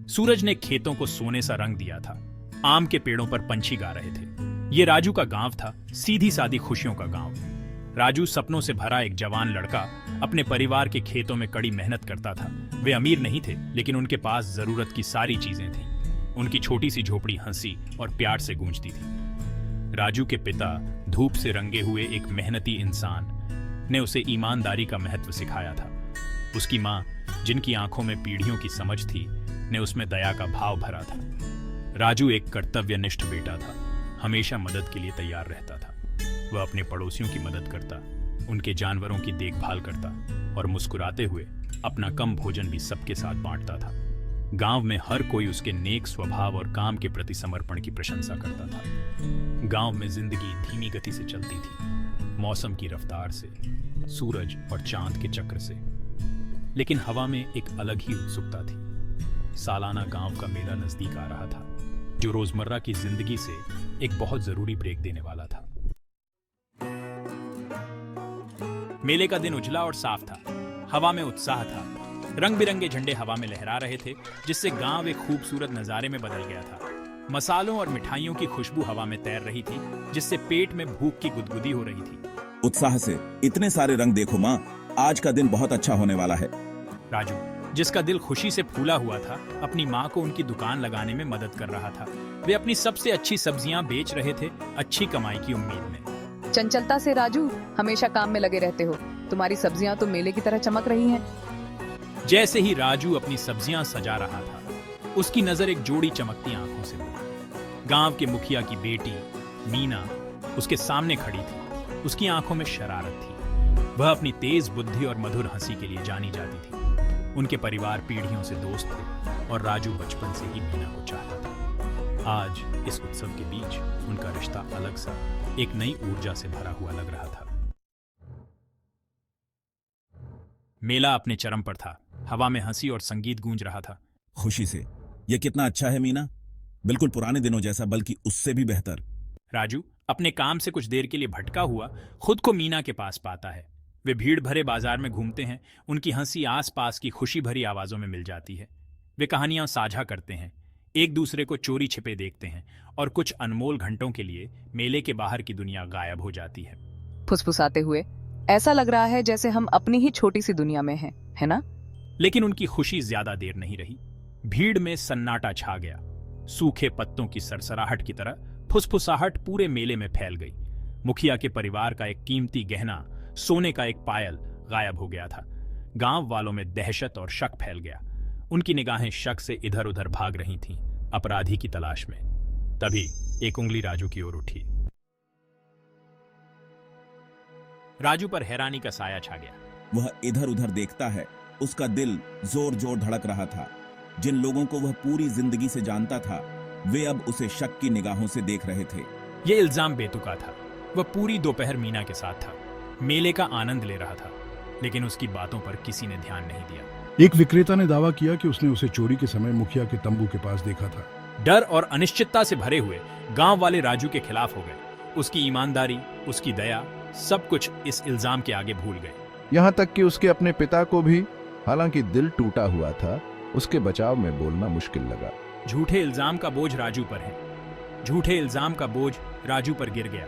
सूरज ने खेतों को सोने सा रंग दिया था। आम के पेड़ों पर पंछी गा रहे थे। ये राजू का गांव था, सीधी सादी खुशियों का गांव। राजू सपनों से भरा एक जवान लड़का अपने परिवार के खेतों में कड़ी मेहनत करता था। वे अमीर नहीं थे, लेकिन उनके पास जरूरत की सारी चीजें थीं। उनकी छोटी सी झोपड़ी हंसी और प्यार से गूंजती थी। राजू के पिता, धूप से रंगे हुए एक मेहनती इंसान, ने उसे ईमानदारी का महत्व सिखाया था। उसकी माँ, जिनकी आंखों में पीढ़ियों की समझ थी, ने उसमें दया का भाव भरा था। राजू एक कर्तव्यनिष्ठ बेटा था, हमेशा मदद के लिए तैयार रहता था। वह अपने पड़ोसियों की मदद करता, उनके जानवरों की देखभाल करता और मुस्कुराते हुए अपना कम भोजन भी सबके साथ बांटता था। गांव में हर कोई उसके नेक स्वभाव और काम के प्रति समर्पण की प्रशंसा करता था। गांव में जिंदगी धीमी गति से चलती थी, मौसम की रफ्तार से, सूरज और चांद के चक्र से। लेकिन हवा में एक अलग ही उत्सुकता थी। सालाना गांव का मेला नजदीक आ रहा था, जो रोजमर्रा की जिंदगी से एक बहुत जरूरी ब्रेक देने वाला था। मेले का दिन उजला और साफ था। हवा में उत्साह था। रंग बिरंगे झंडे हवा में लहरा रहे थे, जिससे गांव एक खूबसूरत नजारे में बदल गया था। मसालों और मिठाइयों की खुशबू हवा में तैर रही थी, जिससे पेट में भूख की गुदगुदी हो रही थी। उत्साह से इतने सारे रंग देखो माँ, आज का दिन बहुत अच्छा होने वाला है। राजू, जिसका दिल खुशी से फूला हुआ था, अपनी माँ को उनकी दुकान लगाने में मदद कर रहा था। वे अपनी सबसे अच्छी सब्जियां बेच रहे थे, अच्छी कमाई की उम्मीद में। चंचलता से राजू, हमेशा काम में लगे रहते हो। तुम्हारी सब्जियां तो मेले की तरह चमक रही हैं। जैसे ही राजू अपनी सब्जियां सजा रहा था, उसकी नजर एक जोड़ी चमकती आंखों से मिली। गांव के मुखिया की बेटी मीना उसके सामने खड़ी थी। उसकी आंखों में शरारत थी। वह अपनी तेज बुद्धि और मधुर हंसी के लिए जानी जाती थी। उनके परिवार पीढ़ियों से दोस्त थे और राजू बचपन से ही मीना को चाहता था। आज इस उत्सव के बीच उनका रिश्ता अलग सा, एक नई ऊर्जा से भरा हुआ लग रहा था। मेला अपने चरम पर था। हवा में हंसी और संगीत गूंज रहा था। खुशी से, यह कितना अच्छा है मीना, बिल्कुल पुराने दिनों जैसा, बल्कि उससे भी बेहतर। राजू अपने काम से कुछ देर के लिए भटका हुआ खुद को मीना के पास पाता है। वे भीड़ भरे बाजार में घूमते हैं। उनकी हंसी आसपास की खुशी भरी आवाजों में मिल जाती है। वे कहानियां साझा करते हैं, एक दूसरे को चोरी छिपे देखते हैं और कुछ अनमोल घंटों के लिए मेले के बाहर की दुनिया गायब हो जाती है। फुसफुसाते हुए ऐसा लग रहा है जैसे हम अपनी ही छोटी सी दुनिया में हैं, है ना? लेकिन उनकी खुशी ज्यादा देर नहीं रही। भीड़ में सन्नाटा छा गया। सूखे पत्तों की सरसराहट की तरह फुसफुसाहट पूरे मेले में फैल गई। मुखिया के परिवार का एक कीमती गहना, सोने का एक पायल, गायब हो गया था। गांव वालों में दहशत और शक फैल गया। उनकी निगाहें शक से इधर उधर भाग रही थीं, अपराधी की तलाश में। तभी एक उंगली राजू की ओर उठी। राजू पर हैरानी का साया छा गया। वह इधर उधर देखता है। उसका दिल जोर जोर धड़क रहा था। जिन लोगों को वह पूरी जिंदगी से जानता था, वे अब उसे शक की निगाहों से देख रहे थे। यह इल्जाम बेतुका था। वह पूरी दोपहर मीना के साथ था, मेले का आनंद ले रहा था, लेकिन उसकी बातों पर किसी ने ध्यान नहीं दिया। एक विक्रेता ने दावा किया कि उसने उसे चोरी के समय मुखिया के तंबू के पास देखा था। डर और अनिश्चितता से भरे हुए गांव वाले राजू के खिलाफ हो गए। उसकी ईमानदारी, उसकी दया, सब कुछ इस इल्जाम के आगे भूल गए। यहाँ तक कि उसके अपने पिता को भी, हालांकि दिल टूटा हुआ था, उसके बचाव में बोलना मुश्किल लगा। झूठे इल्जाम का बोझ राजू पर है। झूठे इल्जाम का बोझ राजू पर गिर गया,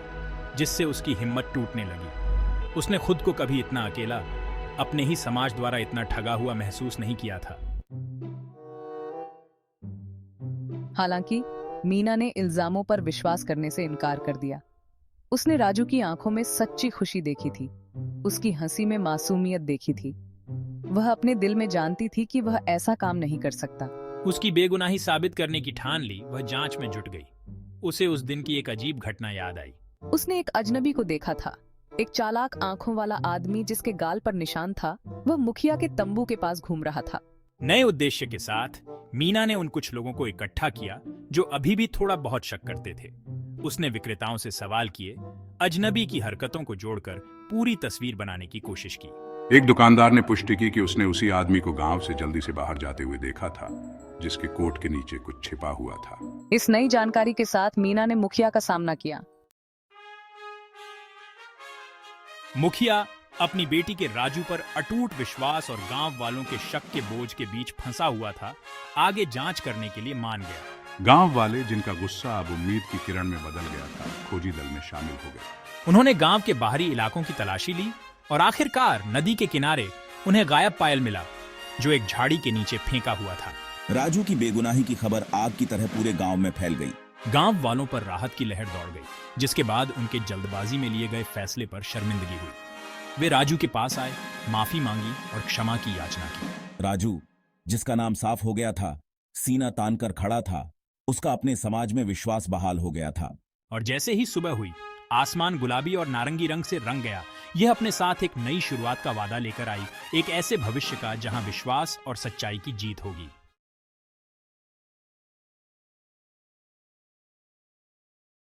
जिससे उसकी हिम्मत टूटने लगी। उसने खुद को कभी इतना अकेला, अपने ही समाज द्वारा इतना ठगा हुआ महसूस नहीं किया था। हालांकि मीना ने इल्जामों पर विश्वास करने से इनकार कर दिया। उसने राजू की आंखों में सच्ची खुशी देखी थी। उसकी हंसी में मासूमियत देखी थी। वह अपने दिल में जानती थी कि वह ऐसा काम नहीं कर सकता। उसकी बेगुनाही साबित करने की ठान ली। वह जांच में जुट गई। उसे उस दिन की एक अजीब घटना याद आई। उसने एक अजनबी को देखा था, एक चालाक आंखों वाला आदमी जिसके गाल पर निशान था। वह मुखिया के तंबू के पास घूम रहा था। नए उद्देश्य के साथ मीना ने उन कुछ लोगों को इकट्ठा किया जो अभी भी थोड़ा बहुत शक करते थे। उसने विक्रेताओं से सवाल किए, अजनबी की हरकतों को जोड़कर पूरी तस्वीर बनाने की कोशिश की। एक दुकानदार ने पुष्टि की कि उसने उसी आदमी को गांव से जल्दी से बाहर जाते हुए देखा था, जिसके कोट के नीचे कुछ छिपा हुआ था। इस नई जानकारी के साथ मीना ने मुखिया का सामना किया। मुखिया अपनी बेटी के राजू पर अटूट विश्वास और गांव वालों के शक के बोझ के बीच फंसा हुआ था, आगे जांच करने के लिए मान गया। गांव वाले, जिनका गुस्सा अब उम्मीद की किरण में बदल गया था, खोजी दल में शामिल हो गए। उन्होंने गांव के बाहरी इलाकों की तलाशी ली और आखिरकार नदी के किनारे उन्हें गायब पायल मिला, जो एक झाड़ी के नीचे फेंका हुआ था। राजू की बेगुनाही की खबर आग की तरह पूरे गांव में फैल गई। गांव वालों पर राहत की लहर दौड़ गई, जिसके बाद उनके जल्दबाजी में लिए गए फैसले पर शर्मिंदगी हुई। वे राजू के पास आए, माफी मांगी और क्षमा की याचना की। राजू, जिसका नाम साफ हो गया था, सीना तान कर खड़ा था, उसका अपने समाज में विश्वास बहाल हो गया था। और जैसे ही सुबह हुई, आसमान गुलाबी और नारंगी रंग से रंग गया। यह अपने साथ एक नई शुरुआत का वादा लेकर आई, एक ऐसे भविष्य का जहां विश्वास और सच्चाई की जीत होगी।